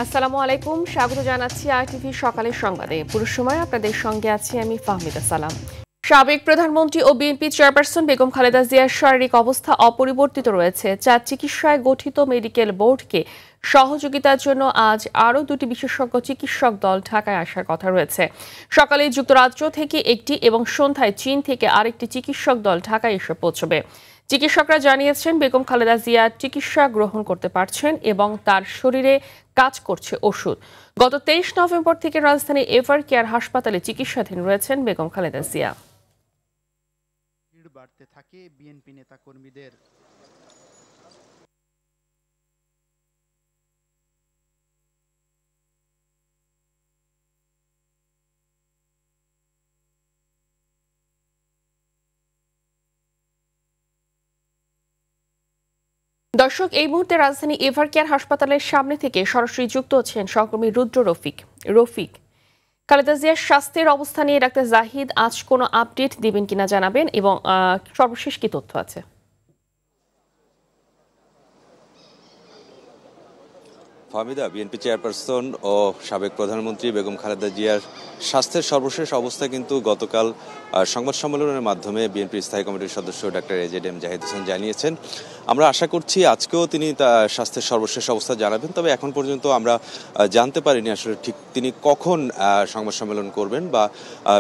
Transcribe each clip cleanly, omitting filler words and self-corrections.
আসসালামু আলাইকুম, স্বাগত জানাচ্ছি আইটিভি সকালের সংবাদে। পুরো সময় আপনাদের সঙ্গে আছি আমি ফাহমিদা সালাম। সাবেক প্রধানমন্ত্রী ও বিএনপি চেয়ারপারসন বেগম খালেদা জিয়ার শারীরিক অবস্থা অপরিবর্তিত রয়েছে। 4 চিকিৎসায় গঠিত মেডিকেল বোর্ডকে সহযোগিতার জন্য আজ আরও 2টি বিশেষজ্ঞ চিকিৎসক দল ঢাকায় আসার কথা রয়েছে। সকালে যুক্তরাজ্য থেকে একটি এবং সন্ধ্যায় চীন থেকে আরেকটি চিকিৎসক দল ঢাকায় এসে পৌঁছবে। চিকিৎসকরা জানিয়েছেন বেগম খালেদা জিয়া চিকিৎসা গ্রহণ করতে পারছেন এবং তার শরীরে কাজ করছে ওষুধ। গত 23 নভেম্বর থেকে রাজধানীর এভার কেয়ার হাসপাতালে চিকিৎসাধীন রয়েছেন বেগম খালেদা জিয়া। বাড়তে থাকে বিএনপি নেতা কর্মীদের। দর্শক, এই মুহূর্তে রাজধানী এভার কেয়ার হাসপাতালের সামনে থেকে সরাসরি যুক্ত হচ্ছেন সহকর্মী রুদ্র রফিক। খালেদা জিয়ার স্বাস্থ্যের অবস্থা নিয়ে ডাক্তার জাহিদ আজ কোনো আপডেট দিবেন কিনা জানাবেন, এবং সর্বশেষ কি তথ্য আছে? ফাহমিদা, বিএনপি চেয়ারপারসন ও সাবেক প্রধানমন্ত্রী বেগম খালেদা জিয়ার স্বাস্থ্যের সর্বশেষ অবস্থা কিন্তু গতকাল সংবাদ সম্মেলনের মাধ্যমে বিএনপির স্থায়ী কমিটির সদস্য ডাক্তার এজেডএম জাহিদ হোসেন জানিয়েছেন। আমরা আশা করছি আজকেও তিনি তার স্বাস্থ্যের সর্বশেষ অবস্থা জানাবেন, তবে এখন পর্যন্ত আমরা জানতে পারিনি আসলে ঠিক তিনি কখন সংবাদ সম্মেলন করবেন বা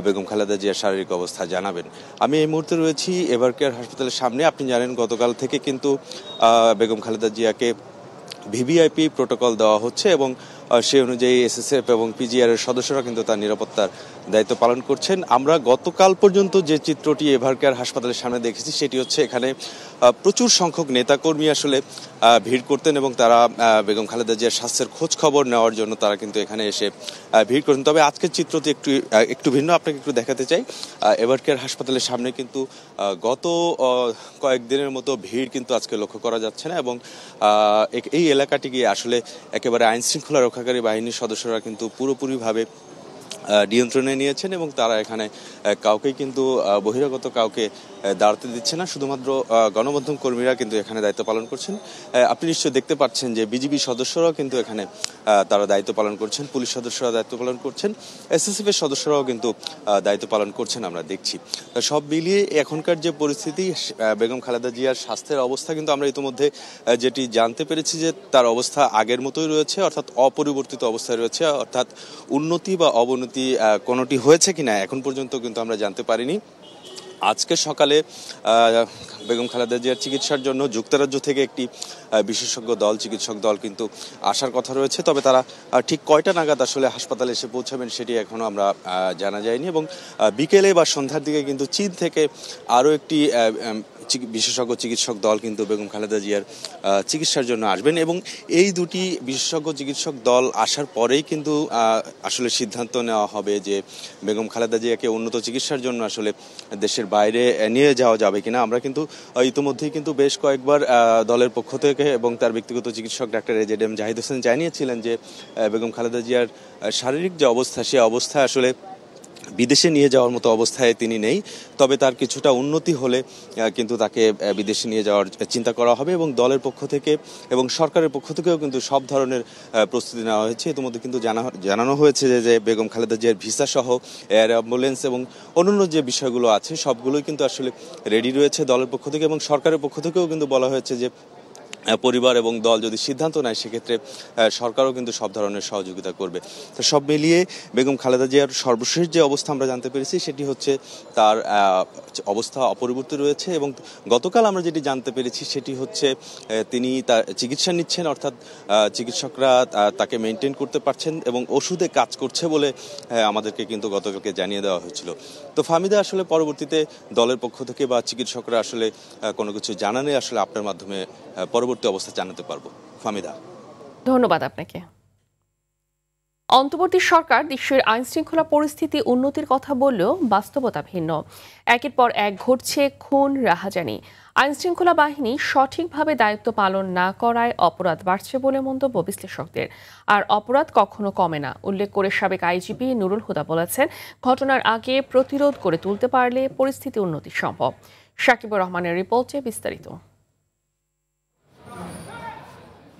বেগম খালেদা জিয়ার শারীরিক অবস্থা জানাবেন। আমি এই মুহূর্তে রয়েছি এভার কেয়ার হাসপাতালের সামনে। আপনি জানেন গতকাল থেকে কিন্তু বেগম খালেদা জিয়াকে ভিভিআইপি প্রোটোকল দেওয়া হচ্ছে এবং সেই অনুযায়ী এসএসএফ এবং পিজিআর এর সদস্যরা কিন্তু তার নিরাপত্তার দায়িত্ব পালন করছেন। আমরা গতকাল পর্যন্ত যে চিত্রটি এভার কেয়ার হাসপাতালের সামনে দেখেছি সেটি হচ্ছে এখানে প্রচুর সংখ্যক নেতাকর্মী আসলে ভিড় করতেন এবং তারা বেগম খালেদা জিয়ার স্বাস্থ্যের খোঁজ খবর নেওয়ার জন্য তারা কিন্তু এখানে এসে ভিড় করতেন। তবে আজকের চিত্রটি একটু ভিন্ন, আপনাকে একটু দেখাতে চাই। এভার কেয়ার হাসপাতালের সামনে কিন্তু গত কয়েকদিনের মতো ভিড় কিন্তু আজকে লক্ষ্য করা যাচ্ছে না, এবং এই এলাকাটিকে আসলে একেবারে আইন শৃঙ্খলা রক্ষাকারী বাহিনীর সদস্যরা কিন্তু পুরোপুরিভাবে নিয়ন্ত্রণে নিয়েছেন এবং তারা এখানে কাউকেই কিন্তু বহিরাগত কাউকে দাঁড়াতে দিচ্ছে না, শুধুমাত্র গণমাধ্যম কর্মীরা কিন্তু এখানে দায়িত্ব পালন করছেন। আপনি নিশ্চয়ই দেখতে পাচ্ছেন যে বিজিবি সদস্যরাও কিন্তু এখানে তারা দায়িত্ব পালন করছেন, পুলিশ সদস্যরা দায়িত্ব পালন করছেন, এসএসএফ এর সদস্যরাও কিন্তু দায়িত্ব পালন করছেন। আমরা দেখছি সব মিলিয়ে এখনকার যে পরিস্থিতি, বেগম খালেদা জিয়ার স্বাস্থ্যের অবস্থা কিন্তু আমরা ইতিমধ্যে যেটি জানতে পেরেছি যে তার অবস্থা আগের মতোই রয়েছে, অর্থাৎ অপরিবর্তিত অবস্থায় রয়েছে, অর্থাৎ উন্নতি বা অবনতি কোনটি হয়েছে কিনা এখন পর্যন্ত কিন্তু আমরা জানতে পারিনি। আজকে সকালে বেগম খালেদা জিয়ার চিকিৎসার জন্য যুক্তরাজ্য থেকে একটি চিকিৎসক দল কিন্তু আসার কথা রয়েছে, তবে তারা ঠিক কয়টা নাগাদ আসলে হাসপাতালে এসে পৌঁছাবেন সেটি এখনো আমরা জানা যায়নি। এবং বিকেলে বা সন্ধ্যার দিকে কিন্তু চীন থেকে আরও একটি বিশেষজ্ঞ চিকিৎসক দল কিন্তু বেগম খালেদা জিয়ার চিকিৎসার জন্য আসবেন, এবং এই দুটি বিশেষজ্ঞ চিকিৎসক দল আসার পরেই কিন্তু আসলে সিদ্ধান্ত নেওয়া হবে যে বেগম খালেদা জিয়াকে উন্নত চিকিৎসার জন্য আসলে দেশের বাইরে নিয়ে যাওয়া যাবে কিনা। আমরা কিন্তু ইতিমধ্যেই কিন্তু বেশ কয়েকবার দলের পক্ষ থেকে এবং তার ব্যক্তিগত চিকিৎসক ডাক্তার এজেডএম জাহিদ হোসেন জানিয়েছিলেন যে বেগম খালেদা জিয়ার শারীরিক যে অবস্থা, সে অবস্থা আসলে বিদেশে নিয়ে যাওয়ার মতো অবস্থায় তিনি নেই, তবে তার কিছুটা উন্নতি হলে কিন্তু তাকে বিদেশে নিয়ে যাওয়ার চিন্তা করা হবে। এবং দলের পক্ষ থেকে এবং সরকারের পক্ষ থেকেও কিন্তু সব ধরনের প্রস্তুতি নেওয়া হয়েছে। ইতিমধ্যে কিন্তু জানানো হয়েছে যে বেগম খালেদা জিয়ার ভিসা সহ এয়ার অ্যাম্বুলেন্স এবং অন্যান্য যে বিষয়গুলো আছে সবগুলোই কিন্তু আসলে রেডি রয়েছে দলের পক্ষ থেকে, এবং সরকারের পক্ষ থেকেও কিন্তু বলা হয়েছে যে পরিবার এবং দল যদি সিদ্ধান্ত নেয় সেক্ষেত্রে সরকারও কিন্তু সব ধরনের সহযোগিতা করবে। তো সব মিলিয়ে বেগম খালেদা জিয়ার সর্বশেষ যে অবস্থা আমরা জানতে পেরেছি সেটি হচ্ছে তার অবস্থা অপরিবর্তিত রয়েছে, এবং গতকাল আমরা যেটি জানতে পেরেছি সেটি হচ্ছে তিনি তার চিকিৎসা নিচ্ছেন, অর্থাৎ চিকিৎসকরা তাকে মেনটেন করতে পারছেন এবং ওষুধে কাজ করছে বলে আমাদেরকে কিন্তু গতকালকে জানিয়ে দেওয়া হয়েছিল। তো ফাহমিদা, আসলে পরবর্তীতে দলের পক্ষ থেকে বা চিকিৎসকরা আসলে কোনো কিছু জানালে আসলে আপনার মাধ্যমে পরবর্তী অবস্থা জানাতে পারবো। ফাহমিদা, ধন্যবাদ আপনাকে। অন্তর্বর্তী সরকার দেশের আইন শৃঙ্খলা পরিস্থিতি উন্নতির কথা বললেও বাস্তবতা ভিন্ন। একের পর এক ঘটছে খুন, রাহাজানি। আইন শৃঙ্খলা বাহিনী সঠিকভাবে দায়িত্ব পালন না করায় অপরাধ বাড়ছে বলে মন্তব্য বিশ্লেষকদের। আর অপরাধ কখনো কমে না উল্লেখ করে সাবেক আইজিপি নুরুল হুদা বলেছেন, ঘটনার আগে প্রতিরোধ করে তুলতে পারলে পরিস্থিতি উন্নতি সম্ভব। শাকিবুর রহমানের রিপোর্টে বিস্তারিত।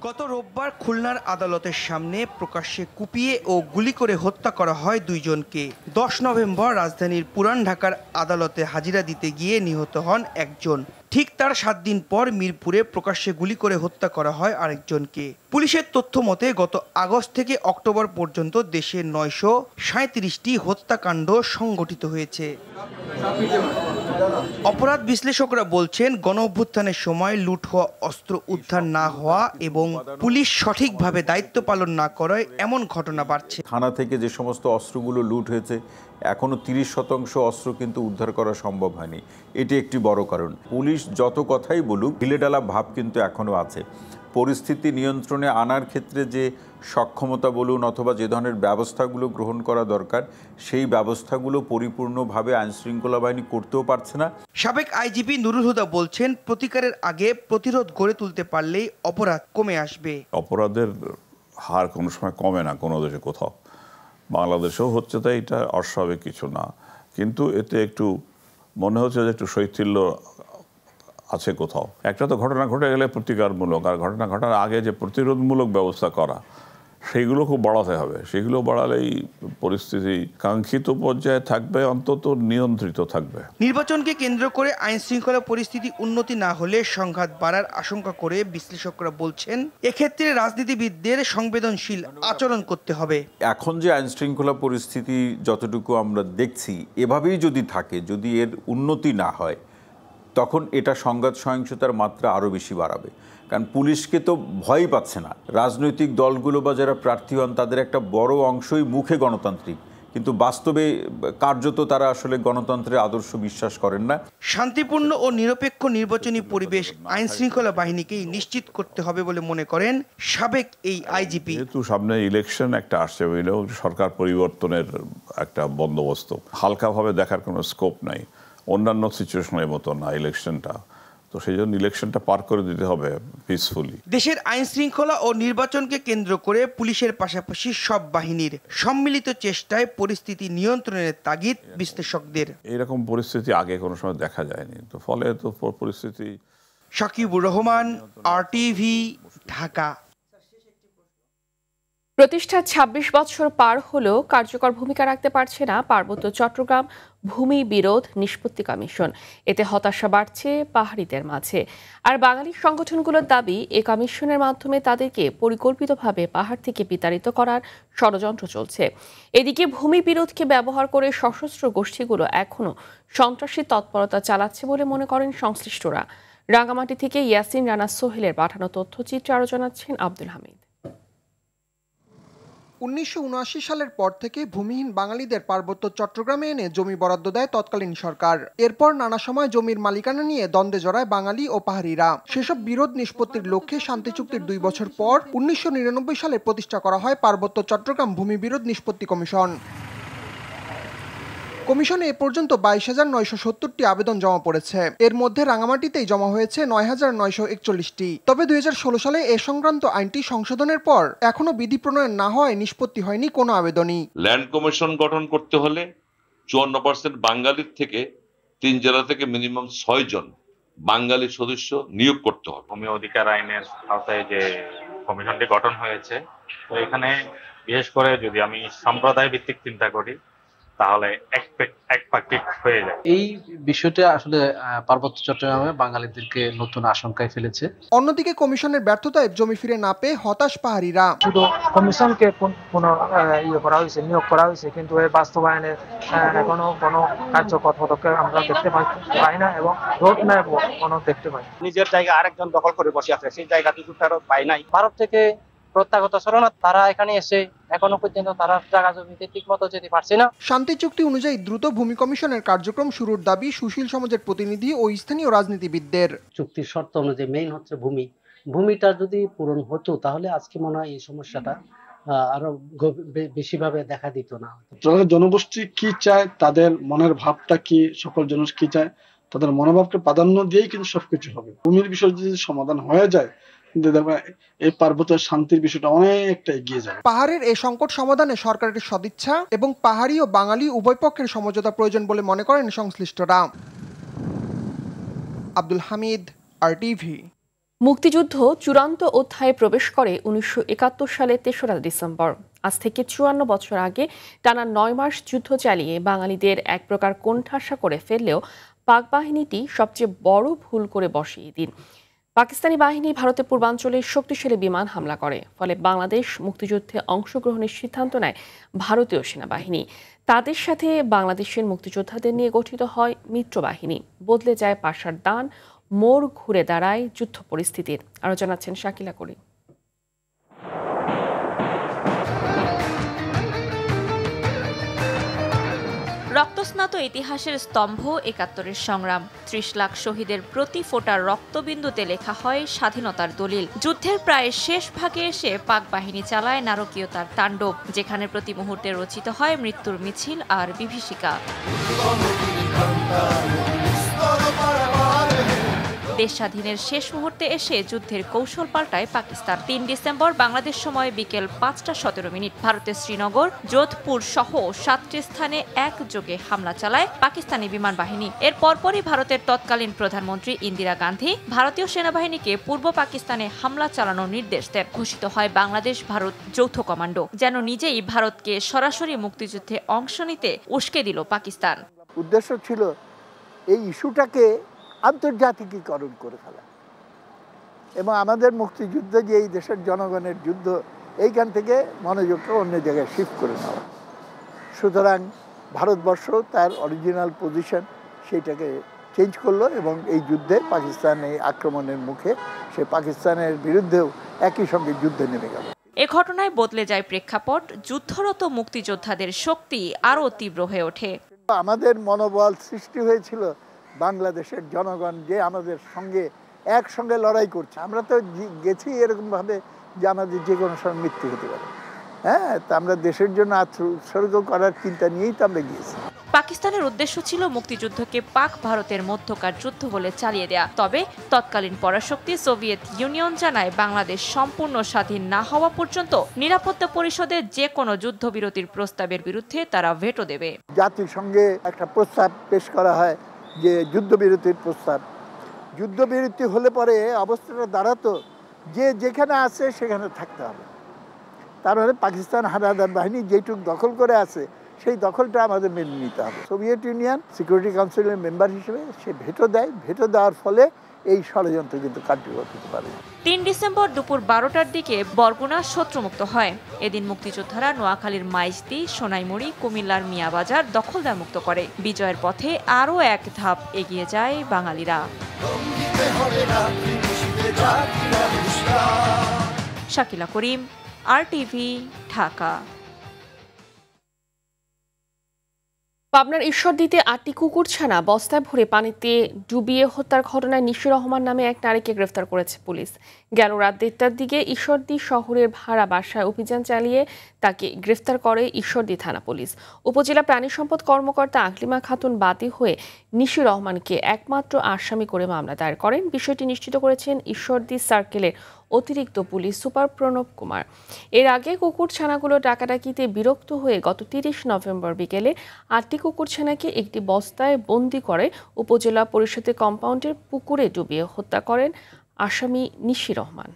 গত রোববার খুলনার আদালতের সামনে প্রকাশ্যে কুপিয়ে ও গুলি করে হত্যা করা হয় দুইজনকে। 10 নভেম্বর রাজধানীর পুরান ঢাকার আদালতে হাজিরা দিতে গিয়ে নিহত হন একজন। ঠিক তার 7 দিন পর মিরপুরে প্রকাশ্যে গুলি করে হত্যা করা হয় আরেকজনকে। পুলিশের তথ্য মতে গত আগস্ট থেকে অক্টোবর পর্যন্ত দেশে 937টি হত্যাকাণ্ড সংঘটিত হয়েছে। অপরাধ বিশ্লেষকরা বলছেন, গণঅভ্যুত্থানের সময় লুট হওয়া অস্ত্র উদ্ধার না হওয়া এবং পুলিশ সঠিকভাবে দায়িত্ব পালন না করায় এমন ঘটনা বাড়ছে। থানা থেকে যে সমস্ত অস্ত্রগুলো লুট হয়েছে, এখনো 30% অস্ত্র কিন্তু উদ্ধার করা সম্ভব হয়নি। এটি একটি বড় কারণ। পুলিশ যত কথাই বলুক, ঢিলেঢালা ভাব কিন্তু এখনো আছে। পরিস্থিতি নিয়ন্ত্রণে আনার ক্ষেত্রে যে সক্ষমতা বলুন অথবা যে ধরনের ব্যবস্থাগুলো গ্রহণ করা দরকার, সেই ব্যবস্থাগুলো পরিপূর্ণভাবে আইনশৃঙ্খলা বাহিনী করতেও পারছে না। সাবেক আইজিপি নুরুল হুদা বলছেন, প্রতিকারের আগে প্রতিরোধ গড়ে তুলতে পারলেই অপরাধ কমে আসবে। অপরাধের হার কোনো সময় কমে না কোনো দেশে কোথাও, বাংলাদেশেও হচ্ছে, তাই এটা অস্বাভাবিক কিছু না। কিন্তু এতে একটু মনে হচ্ছে যে একটু শৈথিল্য আছে কোথাও। একটা তো ঘটনা ঘটে গেলে প্রতিকারমূলক, আর ঘটনা ঘটার আগে যে প্রতিরোধমূলক ব্যবস্থা করা, সেইগুলো খুব বাড়াতে হবে। সেগুলো বাড়ালেই পরিস্থিতি কাঙ্ক্ষিত পর্যায়ে থাকবে, অন্তত নিয়ন্ত্রিত থাকবে। নির্বাচনকে কেন্দ্র করে আইন শৃঙ্খলা পরিস্থিতি উন্নতি না হলে সংঘাত বাড়ার আশঙ্কা করে বিশ্লেষকরা বলছেন, এক্ষেত্রে রাজনীতিবিদদের সংবেদনশীল আচরণ করতে হবে। এখন যে আইন শৃঙ্খলা পরিস্থিতি যতটুকু আমরা দেখছি, এভাবেই যদি থাকে, যদি এর উন্নতি না হয়, তখন এটা সংঘাত সহিংসতার মাত্রা আরও বেশি বাড়াবে। কারণ পুলিশকে তো ভয়ই পাচ্ছে না। রাজনৈতিক দলগুলো বা যারা প্রার্থী হন, তাদের একটা বড় অংশই মুখে গণতান্ত্রিক, কিন্তু বাস্তবে কার্যত তারা আসলে গণতন্ত্রের আদর্শ বিশ্বাস করেন না। শান্তিপূর্ণ ও নিরপেক্ষ নির্বাচনী পরিবেশ আইন শৃঙ্খলা বাহিনীকেই নিশ্চিত করতে হবে বলে মনে করেন সাবেক এই আইজিপি। যেহেতু সামনে ইলেকশন একটা আসছে, সরকার পরিবর্তনের একটা বন্দোবস্ত, হালকাভাবে দেখার কোনো স্কোপ নাই। অন্যান্য সিচুয়েশনের মতো না ইলেকশনটা, তো সেই জন্য ইলেকশনটা পার করে দিতে হবে পিসফুলি। দেশের আইন শৃঙ্খলা ও নির্বাচনকে কেন্দ্র করে পুলিশের পাশাপাশি সব বাহিনীর সম্মিলিত চেষ্টায় পরিস্থিতি নিয়ন্ত্রণের তাগিদ বিশ্লেষকদের। এইরকম পরিস্থিতি আগে কোনো সময় দেখা যায়নি, তো ফলে তো পরিস্থিতি। সাকিবুর রহমান, RTV, ঢাকা। প্রতিষ্ঠার 26 বছর পার হলেও কার্যকর ভূমিকা রাখতে পারছে না পার্বত্য চট্টগ্রাম ভূমি বিরোধ নিষ্পত্তি কমিশন। এতে হতাশা বাড়ছে পাহাড়িদের মাঝে। আর বাঙালি সংগঠনগুলোর দাবি, এ কমিশনের মাধ্যমে তাদেরকে পরিকল্পিতভাবে পাহাড় থেকে বিতাড়িত করার ষড়যন্ত্র চলছে। এদিকে ভূমি বিরোধকে ব্যবহার করে সশস্ত্র গোষ্ঠীগুলো এখনও সন্ত্রাসী তৎপরতা চালাচ্ছে বলে মনে করেন সংশ্লিষ্টরা। রাঙামাটি থেকে ইয়াসিন রানা সোহেলের পাঠানো তথ্যচিত্রে আরও জানাচ্ছেন আব্দুল হামিদ। 1979 সালের পর থেকে ভূমিহীন বাঙালিদের পার্বত্য চট্টগ্রামে এনে জমি বরাদ্দ দেয় তৎকালীন সরকার। এরপর নানা সময় জমির মালিকানা নিয়ে দ্বন্দ্বে জড়ায় বাঙালি ও পাহাড়িরা। সেসব বিরোধ নিষ্পত্তির লক্ষ্যে শান্তি চুক্তির 2 বছর পর 1999 সালে প্রতিষ্ঠা করা হয় পার্বত্য চট্টগ্রাম ভূমি বিরোধ নিষ্পত্তি কমিশন। কমিশনে এ পর্যন্ত 22,970টি আবেদন জমা পড়েছে। এর মধ্যে রাঙামাটিতেই জমা হয়েছে 9,941টি। তবে 2016 সালে এ সংক্রান্ত আইনটি সংশোধনের পর এখনো বিধি প্রণয়ন না হওয়ায় নিষ্পত্তি হয়নি কোনো আবেদনই। ল্যান্ড কমিশন গঠন করতে হলে 54% বাঙালির থেকে 3 জেলা থেকে মিনিমাম 6 জন বাঙালি সদস্য নিয়োগ করতে হবে। ভূমি অধিকার আইনের আওতায় যে কমিশনটি গঠন হয়েছে, তো এখানে বিশেষ করে যদি আমি সম্প্রদায় ভিত্তিক চিন্তা করি, তাহলে একপাক্ষিক হয়ে যায়। এই বিষয়টা আসলে পার্বত্য চট্টগ্রামে বাঙালিদেরকে নতুন আশঙ্কায় ফেলেছে। অন্যদিকে কমিশনের ব্যর্থতায় জমি ফিরে না পেয়ে হতাশ পাহাড়িরা। শুধু কমিশনকে নিয়োগ করা হয়েছে, কিন্তু এর বাস্তবায়নে এখনো কোনো কার্যকর পদক্ষেপ আমরা দেখতে পাই না এবং রোড ম্যাপ কোনো দেখতে পাই। নিজের জায়গা আরেকজন দখল করে বসে আছে, সেই জায়গাটুকু ফেরত পাই নাই। ভারত থেকে প্রত্যাগত শরণার্থী তারা এখানে এসে এখনো পর্যন্ত তারা জায়গা জমিতে ঠিকমতো যেতে পারছে না। শান্তি চুক্তি অনুযায়ী দ্রুত ভূমি কমিশনের কার্যক্রম শুরুর দাবি সুশীল সমাজের প্রতিনিধি ও স্থানীয় রাজনীতিবিদদের। চুক্তির শর্ত অনুযায়ী মেইন হচ্ছে ভূমিটা যদি পূরণ হতো, তাহলে আজকে মনে হয় এই সমস্যাটা আরো বেশিভাবে দেখা দিত না। জনগোষ্ঠী কি চায়, তাদের মনের ভাবটা কি, সকল জনগোষ্ঠী কি চায়, তাদের মনোভাবকে প্রাধান্য দিয়েই কিন্তু সবকিছু হবে। ভূমির বিষয় যদি সমাধান হয়ে যায়, এই পার্বত্য শান্তির বিষয়টা অনেকটা এগিয়ে যাবে। পাহাড়ের এই সংকট সমাধানে সরকারের সদিচ্ছা এবং পাহাড়ি ও বাঙালি উভয় পক্ষের সমঝোতা প্রয়োজন বলে মনে করেন সংশ্লিষ্টরা। আব্দুল হামিদ, RTV। মুক্তিযুদ্ধ চূড়ান্ত অধ্যায়ে প্রবেশ করে ১৯৭১ সালের ৩রা ডিসেম্বর। আজ থেকে ৫৪ বছর আগে টানা ৯ মাস যুদ্ধ চালিয়ে বাঙালিদের এক প্রকার কোণঠাসা করে ফেললেও পাক বাহিনীটি সবচেয়ে বড় ভুল করে বসে এদিন। পাকিস্তানি বাহিনী ভারতের পূর্বাঞ্চলে শক্তিশালী বিমান হামলা করে, ফলে বাংলাদেশ মুক্তিযুদ্ধে অংশগ্রহণের সিদ্ধান্ত নেয় ভারতীয় সেনাবাহিনী। তাদের সাথে বাংলাদেশের মুক্তিযোদ্ধাদের নিয়ে গঠিত হয় মিত্রবাহিনী। বদলে যায় পাশার দান, মোড় ঘুরে দাঁড়ায় যুদ্ধ পরিস্থিতির। আরো জানাচ্ছেন শাকিলা করিম। রক্তস্নাত ইতিহাসের স্তম্ভ ৭১-এর সংগ্রাম। ৩০ লাখ শহীদের প্রতি ফোঁটা রক্তবিন্দুতে লেখা হয় স্বাধীনতার দলিল। যুদ্ধের প্রায় শেষ ভাগে এসে পাক বাহিনী চালায় নারকীয়তার তাণ্ডব, যেখানে প্রতি মুহূর্তে রচিত হয় মৃত্যুর মিছিল আর বিভীষিকা। দেশ স্বাধীনের শেষ মুহূর্তে এসে যুদ্ধের কৌশল পাল্টায় পাকিস্তান। ৩ ডিসেম্বর বাংলাদেশ সময় বিকেল ৫টা ১৭ মিনিট ভারতের শ্রীনগর, যোধপুর সহ ৭টি স্থানে একযোগে হামলা চালায় পাকিস্তানি বিমান বাহিনী। এর পরপরই ভারতের তৎকালীন প্রধানমন্ত্রী ইন্দিরা গান্ধী ভারতীয় সেনাবাহিনীকে পূর্ব পাকিস্তানে হামলা চালানোর নির্দেশ দেন। ঘোষিত হয় বাংলাদেশ ভারত যৌথ কমান্ডো, যেন নিজেই ভারতকে সরাসরি মুক্তিযুদ্ধে অংশ নিতে উস্কে দিল পাকিস্তান। উদ্দেশ্য ছিল এই ইস্যুটাকে আন্তর্জাতিকীকরণ করে ফেলা এবং আমাদের মুক্তিযুদ্ধ যে এই দেশের জনগণের যুদ্ধ, এইখান থেকে মনোযোগটা অন্য জায়গায় শিফট করে নেওয়া। সুতরাং ভারতবর্ষ তার অরিজিনাল পজিশন সেইটাকে চেঞ্জ করলো এবং এই যুদ্ধে পাকিস্তান এই আক্রমণের মুখে সে পাকিস্তানের বিরুদ্ধেও একই সঙ্গে যুদ্ধে নেমে গেল। এ ঘটনায় বদলে যায় প্রেক্ষাপট, যুদ্ধরত মুক্তিযোদ্ধাদের শক্তি আরও তীব্র হয়ে ওঠে। আমাদের মনোবল সৃষ্টি হয়েছিল বাংলাদেশের জনগণ যে আমাদের সঙ্গে একসঙ্গে লড়াই করছে। আমরা তো গেছি এরকমভাবে যে আমাদের যে কোনো সময় মৃত্যু হতে পারে। হ্যাঁ, তা আমরা দেশের জন্য উৎসর্গ করার চিন্তা নিয়েই তো আমরা গিয়েছি। পাকিস্তানের উদ্দেশ্য ছিল মুক্তিযুদ্ধকে পাক ভারতের মধ্যকার যুদ্ধ বলে চালিয়ে দেয়া। তবে তৎকালীন পরাশক্তি সোভিয়েত ইউনিয়ন জানায় বাংলাদেশ সম্পূর্ণ স্বাধীন না হওয়া পর্যন্ত নিরাপত্তা পরিষদে যে কোনো যুদ্ধবিরতির প্রস্তাবের বিরুদ্ধে তারা ভেটো দেবে। জাতিসংঘে একটা প্রস্তাব পেশ করা হয় যে যুদ্ধবিরতির প্রস্তাব। যুদ্ধবিরতি হলে পরে অবস্থাটা দাঁড়াতো যে যেখানে আছে সেখানে থাকতে হবে। তার মানে পাকিস্তান হানাদার বাহিনী যেটুকু দখল করে আছে সেই দখলটা আমাদের মেনে নিতে হবে। সোভিয়েত ইউনিয়ন সিকিউরিটি কাউন্সিলের মেম্বার হিসেবে সে ভেটো দেয়। ভেটো দেওয়ার ফলে এই ষড়যন্ত্র কিন্তু কার্যকর হতে পারে। ৩ ডিসেম্বর দুপুর ১২টার দিকে বরগুনা শত্রুমুক্ত হয়। এদিন মুক্তিযোদ্ধারা নোয়াখালীর মাইজদি, সোনাইমুড়ি, কুমিল্লার মিয়াবাজার দখলদার মুক্ত করে। বিজয়ের পথে আরও এক ধাপ এগিয়ে যায় বাঙালিরা। শাকিলা করিম, RTV, ঢাকা। পাবনার ঈশ্বরদীতে ৮টি কুকুরছানা বস্তায় ভরে পানিতে ডুবিয়ে হত্যার ঘটনায় নিশি রহমান নামে এক নারীকে গ্রেফতার করেছে পুলিশ। গেল রাত ১:৩০টার দিকে ঈশ্বরদী শহরের ভাড়া বাসায় অভিযান চালিয়ে তাকে গ্রেফতার করে ঈশ্বরদী থানা পুলিশ। উপজেলা প্রাণী সম্পদ কর্মকর্তা আকলিমা খাতুন বাদী হয়ে নিশি রহমানকে একমাত্র আসামি করে মামলা দায়ের করেন। বিষয়টি নিশ্চিত করেছেন ঈশ্বরদী সার্কেলের অতিরিক্ত পুলিশ সুপার প্রণব কুমার। এর আগে কুকুরছানাগুলো ডাকাডাকিতে বিরক্ত হয়ে গত ৩০ নভেম্বর বিকেলে ৮টি কুকুরছানাকে একটি বস্তায় বন্দি করে উপজেলা পরিষদের কম্পাউন্ডের পুকুরে ডুবিয়ে হত্যা করেন আসামি নিশি রহমান।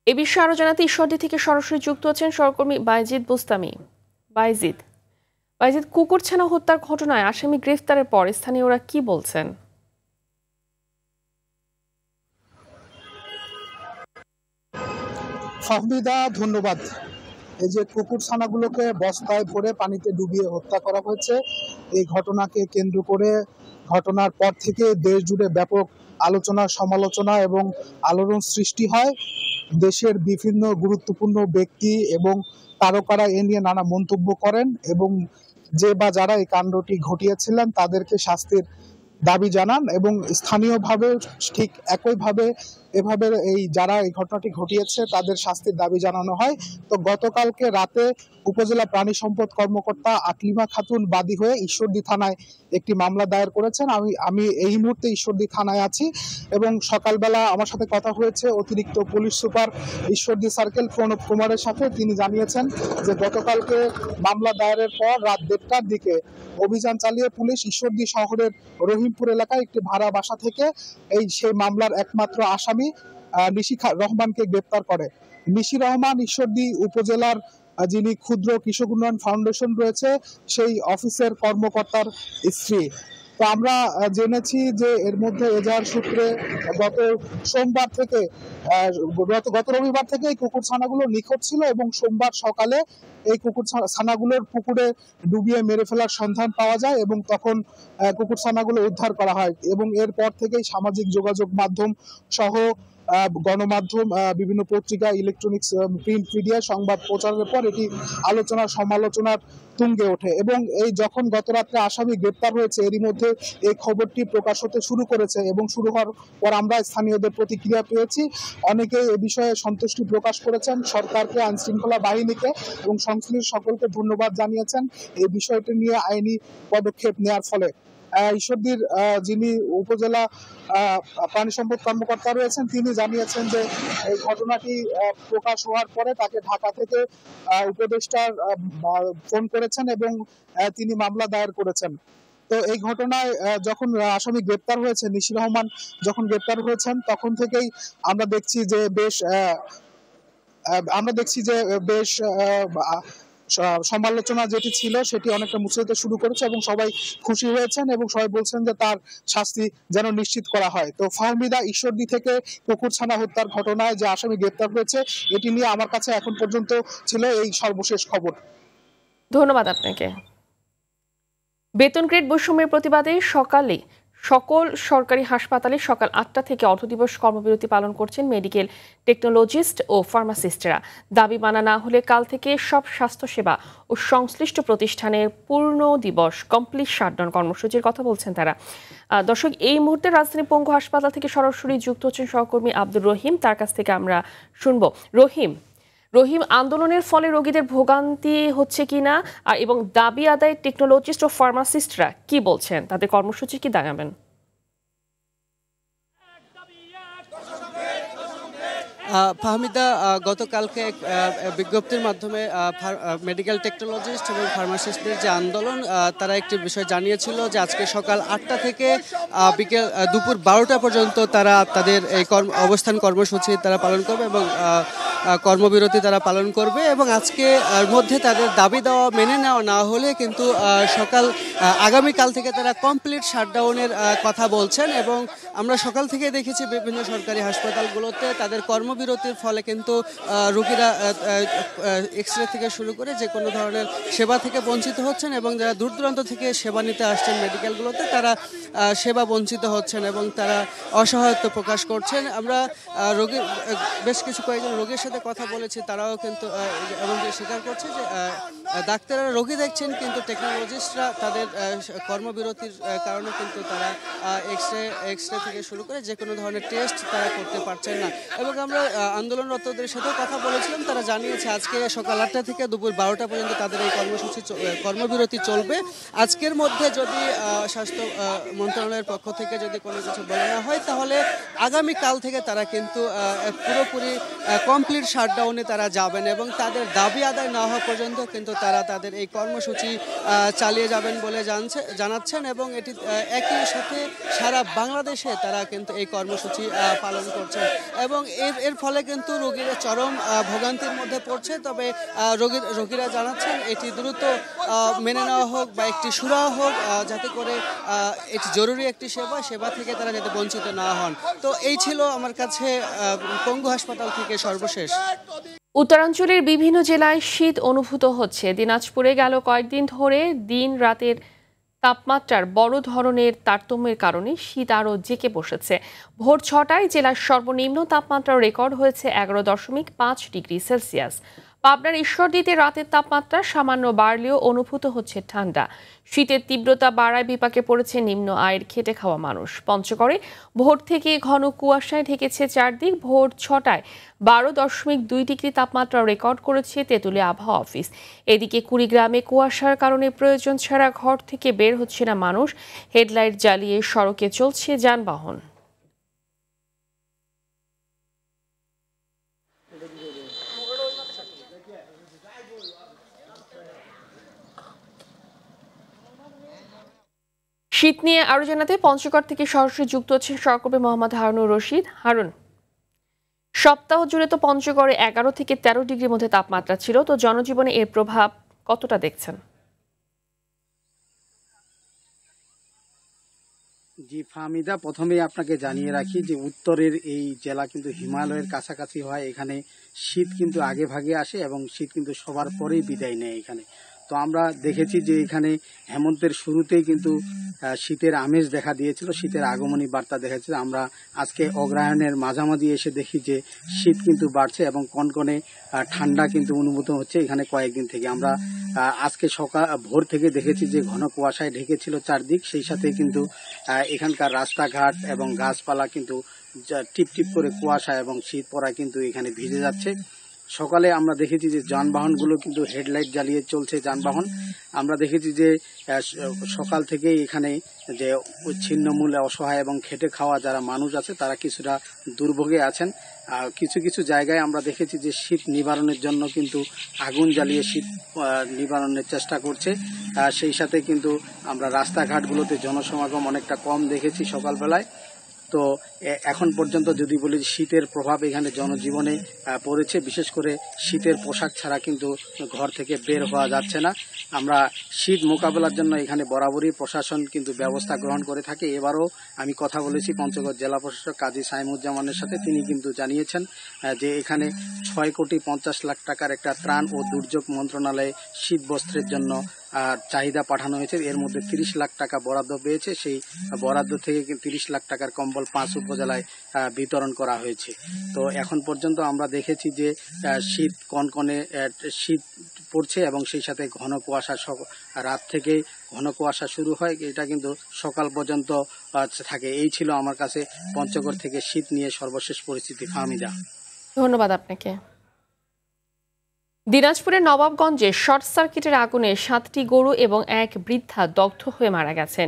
এ বিষয়ে আরো জানাতে ঈশ্বরদী থেকে সরাসরি যুক্ত আছেন সহকর্মী বাইজিদ বুস্তামি। বাইজিদ, কুকুরছানা হত্যার ঘটনায় আসামি গ্রেফতারের পর স্থানীয়রা কি বলছেন? ফাহমিদা, ধন্যবাদ। এই যে কুকুরছানাগুলোকে বস্তায় ভরে পানিতে ডুবিয়ে হত্যা করা হয়েছে, এই ঘটনাকে কেন্দ্র করে ঘটনার পর থেকে দেশ জুড়ে ব্যাপক আলোচনা, সমালোচনা এবং আলোড়ন সৃষ্টি হয়। দেশের বিভিন্ন গুরুত্বপূর্ণ ব্যক্তি এবং তারকারা এ নিয়ে নানা মন্তব্য করেন এবং যে বা যারা এই কাণ্ডটি ঘটিয়েছিলেন তাদেরকে শাস্তির দাবি জানান এবং স্থানীয়ভাবে ঠিক একইভাবে এভাবে যারা এই ঘটনাটি ঘটিয়েছে তাদের শাস্তির দাবি জানানো হয়। তো গতকালকে রাতে উপজেলা প্রাণী সম্পদ কর্মকর্তা আকলিমা খাতুন বাদী হয়ে ঈশ্বরদী থানায় একটি মামলা দায়ের করেছেন। আমি এই মুহূর্তে ঈশ্বরদী থানায় আছি এবং সকালবেলা আমার সাথে কথা হয়েছে অতিরিক্ত police super Ishwardi circle Pranab কুমারের সাথে। তিনি জানিয়েছেন যে গতকালকে মামলা দায়েরের পর রাত 1:30টার দিকে অভিযান চালিয়ে পুলিশ ঈশ্বরদী শহরের রহিমপুর এলাকায় একটি ভাড়া বাসা থেকে সেই মামলার একমাত্র আসামি নিশি রহমানকে গ্রেপ্তার করে। নিশি রহমান ঈশ্বরদী উপজেলার যিনি ক্ষুদ্র কৃষক উন্নয়ন ফাউন্ডেশন রয়েছে সেই অফিসের কর্মকর্তার স্ত্রী। তো আমরা জেনেছি যে এর মধ্যে এজাহার সূত্রে গত রবিবার থেকে এই কুকুর ছানাগুলো নিখোঁজ ছিল এবং সোমবার সকালে এই কুকুর ছানাগুলোর পুকুরে ডুবিয়ে মেরে ফেলার সন্ধান পাওয়া যায় এবং তখন কুকুর ছানাগুলো উদ্ধার করা হয় এবং এরপর থেকেই সামাজিক যোগাযোগ মাধ্যম সহ গণমাধ্যম, বিভিন্ন পত্রিকা, ইলেকট্রনিক্স, প্রিন্ট মিডিয়া সংবাদ প্রচারের পর এটি আলোচনা সমালোচনার তুঙ্গে ওঠে এবং যখন গতরাত্রে আসামি গ্রেপ্তার হয়েছে এরই মধ্যে এই খবরটি প্রকাশ হতে শুরু করেছে এবং শুরু হওয়ার পর আমরা স্থানীয়দের প্রতিক্রিয়া পেয়েছি। অনেকে এ বিষয়ে সন্তুষ্টি প্রকাশ করেছেন, সরকারকে, আইন শৃঙ্খলা বাহিনীকে এবং সংশ্লিষ্ট সকলকে ধন্যবাদ জানিয়েছেন এই বিষয়টি নিয়ে আইনি পদক্ষেপ নেওয়ার ফলে। ঈশ্বরদীর যিনি উপজেলা প্রাণী সম্পদ কর্মকর্তা রয়েছেন তিনি জানিয়েছেন যে এই ঘটনাটি প্রকাশ হওয়ার পরে তাকে ঢাকা থেকে উপদেষ্টার ফোন করেছেন এবং তিনি মামলা দায়ের করেছেন। তো এই ঘটনায় যখন আসামি গ্রেপ্তার হয়েছে, নিশি রহমান যখন গ্রেপ্তার হয়েছেন তখন থেকেই আমরা দেখছি যে বেশ সমালোচনা যেটি ছিল সেটি অনেকটা মুছে যেতে শুরু করেছে এবং সবাই খুশি হয়েছেন এবং সবাই বলছেন যে তার শাস্তি যেন নিশ্চিত করা হয়। তো ফাহমিদা ঈশ্বরদী থেকে কুকুরছানা হত্যার ঘটনায় যে আসামি গ্রেপ্তার হয়েছে এটি নিয়ে আমার কাছে এখন পর্যন্ত ছিল এই সর্বশেষ খবর। ধন্যবাদ আপনাকে। বেতন গ্রেড বৈষম্যের প্রতিবাদে সকালে সকল সরকারি হাসপাতালে সকাল 8টা থেকে অর্ধদিবস কর্মবিরতি পালন করছেন মেডিকেল টেকনোলজিস্ট ও ফার্মাসিস্টরা। দাবি মানা না হলে কাল থেকে সব স্বাস্থ্যসেবা ও সংশ্লিষ্ট প্রতিষ্ঠানের পূর্ণ দিবস কমপ্লিট শাটডাউন কর্মসূচির কথা বলছেন তারা। দর্শক, এই মুহূর্তে রাজধানী পঙ্গু হাসপাতাল থেকে সরাসরি যুক্ত হচ্ছেন সহকর্মী আব্দুর রহিম, তার কাছ থেকে আমরা শুনব। রহিম, আন্দোলনের ফলে রোগীদের ভোগান্তি হচ্ছে কিনা এবং দাবি আদায় টেকনোলজিস্ট ও ফার্মাসিস্টরা কি বলছেন, তাদের কর্মসূচি কি দাঁড়াবেন? ফাহমিদা, গতকালকে এক বিজ্ঞপ্তির মাধ্যমে মেডিকেল টেকনোলজিস্ট এবং ফার্মাসিস্টদের যে আন্দোলন তারা একটি বিষয় জানিয়েছিল যে আজকে সকাল 8টা থেকে দুপুর 12টা পর্যন্ত তারা তাদের এই অবস্থান কর্মসূচি তারা পালন করবে এবং কর্মবিরতি তারা পালন করবে এবং আজকে মধ্যে তাদের দাবি দেওয়া মেনে নেওয়া না হলে কিন্তু আগামীকাল থেকে তারা কমপ্লিট শাটডাউনের কথা বলছেন। এবং আমরা সকাল থেকে দেখেছি বিভিন্ন সরকারি হাসপাতালগুলোতে তাদের কর্মবিরতির ফলে কিন্তু রোগীরা এক্স-রে থেকে শুরু করে যে কোনো ধরনের সেবা থেকে বঞ্চিত হচ্ছেন এবং যারা দূর দূরান্ত থেকে সেবা নিতে আসছেন মেডিকেলগুলোতে তারা সেবা বঞ্চিত হচ্ছেন এবং তারা অসহায়ত্ব প্রকাশ করছেন। আমরা বেশ কয়েকজন রোগীর সাথে কথা বলেছি, তারাও কিন্তু এমনকি স্বীকার করছে যে ডাক্তাররা রোগী দেখছেন কিন্তু টেকনোলজিস্টরা তাদের কর্মবিরতির কারণে কিন্তু তারা এক্স-রে থেকে শুরু করে যে কোনো ধরনের টেস্ট তারা করতে পারছেন না। এবং আমরা আন্দোলনরতদের সাথেও কথা বলেছিলাম, তারা জানিয়েছে আজকে সকাল 8টা থেকে দুপুর 12টা পর্যন্ত তাদের এই কর্মবিরতি চলবে। আজকের মধ্যে যদি স্বাস্থ্য মন্ত্রণালয়ের পক্ষ থেকে যদি কোনো কিছু বলা না হয় তাহলে আগামীকাল থেকে তারা কিন্তু পুরোপুরি কমপ্লিট শাটডাউনে তারা যাবেন এবং তাদের দাবি আদায় না হওয়া পর্যন্ত কিন্তু তারা তাদের এই কর্মসূচি চালিয়ে যাবেন বলে জানাচ্ছেন এবং এটি একই সাথে সারা বাংলাদেশে তারা কিন্তু এই কর্মসূচি পালন করছেন এবং এর ফলে কিন্তু রোগীরা চরম ভোগান্তির মধ্যে পড়ছে। তবে রোগীরা জানাচ্ছেন এটি দ্রুত মেনে নেওয়া হোক বা একটি সুরাহা হোক যাতে করে এটি জরুরি একটি সেবা থেকে তারা যাতে বঞ্চিত না হন। তো এই ছিল আমার কাছে পঙ্গু হাসপাতাল থেকে সর্বশেষ। উত্তরাঞ্চলের বিভিন্ন জেলায় শীত অনুভূত হচ্ছে। দিনাজপুরে গেল কয়েকদিন ধরে দিন রাতের তাপমাত্রার বড় ধরনের তারতম্যের কারণে শীত আরও জেঁকে বসেছে। ভোর 6টায় জেলার সর্বনিম্ন তাপমাত্রা রেকর্ড হয়েছে 11.5 ডিগ্রি সেলসিয়াস। পাবনার ঈশ্বরদীতে রাতের তাপমাত্রা সামান্য বাড়লেও অনুভূত হচ্ছে ঠান্ডা। শীতের তীব্রতা বাড়ায় বিপাকে পড়েছে নিম্ন আয়ের খেটে খাওয়া মানুষ। পঞ্চগড়ে ভোর থেকে ঘন কুয়াশায় ঢেকেছে চারদিক। ভোর 6টায় 12.2 ডিগ্রি তাপমাত্রা রেকর্ড করেছে তেঁতুলিয়া আবহাওয়া অফিস। এদিকে কুড়িগ্রামে কুয়াশার কারণে প্রয়োজন ছাড়া ঘর থেকে বের হচ্ছে না মানুষ। হেডলাইট জ্বালিয়ে সড়কে চলছে যানবাহন। শীত নিয়ে আরো জানাতে পঞ্চগড় থেকে সরাসরি যুক্ত হচ্ছে সহকর্মী মোহাম্মদ হারুনুর রশিদ। হারুন, সপ্তাহ জুড়ে তো পঞ্চগড়ে 11 থেকে 13 ডিগ্রির মধ্যে তাপমাত্রা ছিল, তো জনজীবনে এর প্রভাব কতটা দেখছেন? জি ফাহমিদা, প্রথমেই আপনাকে জানিয়ে রাখি যে উত্তরের এই জেলা কিন্তু হিমালয়ের কাছাকাছি হয়। এখানে শীত কিন্তু আগে ভাগে আসে এবং শীত কিন্তু সবার পরেই বিদায় নেয় এখানে। তো আমরা দেখেছি যে এখানে হেমন্তের শুরুতেই কিন্তু শীতের আমেজ দেখা দিয়েছিল, শীতের আগমনী বার্তা দেখাচ্ছিল। আমরা আজকে অগ্রহায়ণের মাঝামাঝি এসে দেখি যে শীত কিন্তু বাড়ছে এবং কনকনে ঠান্ডা কিন্তু অনুভূত হচ্ছে এখানে কয়েকদিন থেকে। আমরা আজকে ভোর থেকে দেখেছি যে ঘন কুয়াশায় ঢেকেছিল চারদিক, সেই সাথে কিন্তু এখানকার রাস্তাঘাট এবং গাছপালা কিন্তু টিপ টিপ করে কুয়াশা এবং শীত পড়া কিন্তু এখানে ভিজে যাচ্ছে। সকালে আমরা দেখেছি যে যানবাহনগুলো কিন্তু হেডলাইট জ্বালিয়ে চলছে যানবাহন। আমরা দেখেছি যে সকাল থেকে এখানে যে ছিন্নমূলে অসহায় এবং খেটে খাওয়া যারা মানুষ আছে তারা কিছুটা দুর্ভোগে আছেন। কিছু কিছু জায়গায় আমরা দেখেছি যে শীত নিবারণের জন্য কিন্তু আগুন জ্বালিয়ে শীত নিবারণের চেষ্টা করছে। সেই সাথে কিন্তু আমরা রাস্তাঘাটগুলোতে জনসমাগম অনেকটা কম দেখেছি সকালবেলায়। তো এখন পর্যন্ত যদি বলি শীতের প্রভাব এখানে জনজীবনে পড়েছে, বিশেষ করে শীতের পোশাক ছাড়া কিন্তু ঘর থেকে বের হওয়া যাচ্ছে না। আমরা শীত মোকাবেলার জন্য এখানে বরাবরই প্রশাসন কিন্তু ব্যবস্থা গ্রহণ করে থাকে। এবারও আমি কথা বলেছি পঞ্চগড় জেলা প্রশাসক কাজী সাইমুজ্জামানের সাথে, তিনি কিন্তু জানিয়েছেন যে এখানে 6,50,00,000 টাকার একটা ত্রাণ ও দুর্যোগ মন্ত্রণালয়ে শীত বস্ত্রের জন্য চাহিদা পাঠানো হয়েছে। এর মধ্যে 30 লাখ টাকা বরাদ্দ পেয়েছে। সেই বরাদ্দ থেকে 30 লাখ টাকার কম্বল 5 উপজেলায় বিতরণ করা হয়েছে। তো এখন পর্যন্ত আমরা দেখেছি যে শীত কনকনে শীত পড়ছে এবং সেই সাথে ঘন কুয়াশা রাত থেকে ঘন কুয়াশা শুরু হয়, এটা কিন্তু সকাল পর্যন্ত থাকে। এই ছিল আমার কাছে পঞ্চগড় থেকে শীত নিয়ে সর্বশেষ পরিস্থিতি। ফাহমিদা, ধন্যবাদ আপনাকে। দিনাজপুরের নবাবগঞ্জে শর্ট সার্কিটের আগুনে 7টি গরু এবং এক বৃদ্ধা দগ্ধ হয়ে মারা গেছেন।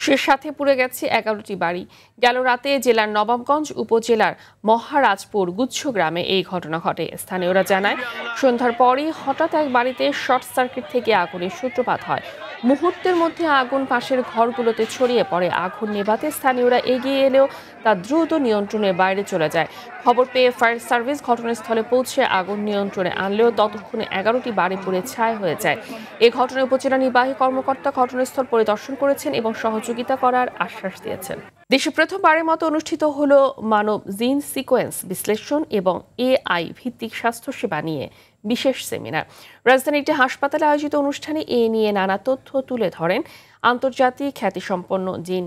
সে সাথে পুড়ে গেছে 11টি বাড়ি। গেল রাতে জেলার নবাবগঞ্জ উপজেলার মহারাজপুর গুচ্ছ গ্রামে এই ঘটনা ঘটে। স্থানীয়রা জানায় সন্ধ্যার পরই হঠাৎ এক বাড়িতে শর্ট সার্কিট থেকে আগুনের সূত্রপাত হয়। মুহূর্তের মধ্যে আগুন পাশের ঘরগুলোতে ছড়িয়ে পড়ে। আগুন নেভাতে স্থানীয়রা এগিয়ে এলেও তা দ্রুত নিয়ন্ত্রণের বাইরে চলে যায়। খবর পেয়ে ফায়ার সার্ভিস ঘটনাস্থলে পৌঁছে আগুন নিয়ন্ত্রণে আনলেও ততক্ষণে 11টি বাড়ি পুড়ে ছাই হয়ে যায়। এ ঘটনায় উপজেলা নির্বাহী কর্মকর্তা ঘটনাস্থল পরিদর্শন করেছেন এবং সহযোগিতা করার আশ্বাস দিয়েছেন। দেশে প্রথমবারের মতো অনুষ্ঠিত হলো মানব জিন সিকোয়েন্স বিশ্লেষণ এবং AI ভিত্তিক স্বাস্থ্যসেবা নিয়ে বিশেষ সেমিনার। রাজধানীর একটি হাসপাতালে আয়োজিত অনুষ্ঠানে এ নিয়ে নানা তথ্য তুলে ধরেন আন্তর্জাতিক খ্যাতিসম্পন্ন জিন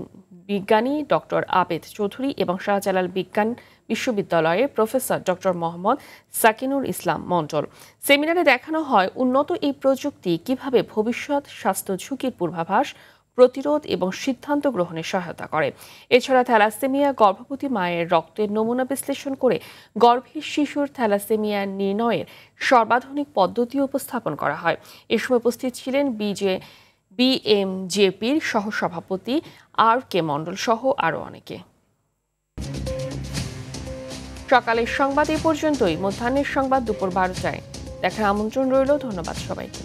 বিজ্ঞানী ডক্টর আবেদ চৌধুরী এবং শাহজালাল বিজ্ঞান বিশ্ববিদ্যালয়ের প্রফেসর ডক্টর মোহাম্মদ সাকিনুর ইসলাম মণ্ডল। সেমিনারে দেখানো হয় উন্নত এই প্রযুক্তি কিভাবে ভবিষ্যৎ স্বাস্থ্য ঝুঁকির পূর্বাভাস, প্রতিরোধ এবং সিদ্ধান্ত গ্রহণে সহায়তা করে। এছাড়া থ্যালাসেমিয়া গর্ভবতী মায়ের রক্তের নমুনা বিশ্লেষণ করে গর্ভের শিশুর থ্যালাসেমিয়া নির্ণয়ের সর্বাধুনিক পদ্ধতি উপস্থাপন করা হয়। এ সময় উপস্থিত ছিলেন BMJPর সহসভাপতি RK মণ্ডল সহ আরও অনেকে। সকালের সংবাদ এ পর্যন্তই। মধ্যাহ্নের সংবাদ দুপুর 12টায় দেখার আমন্ত্রণ রইল। ধন্যবাদ সবাইকে।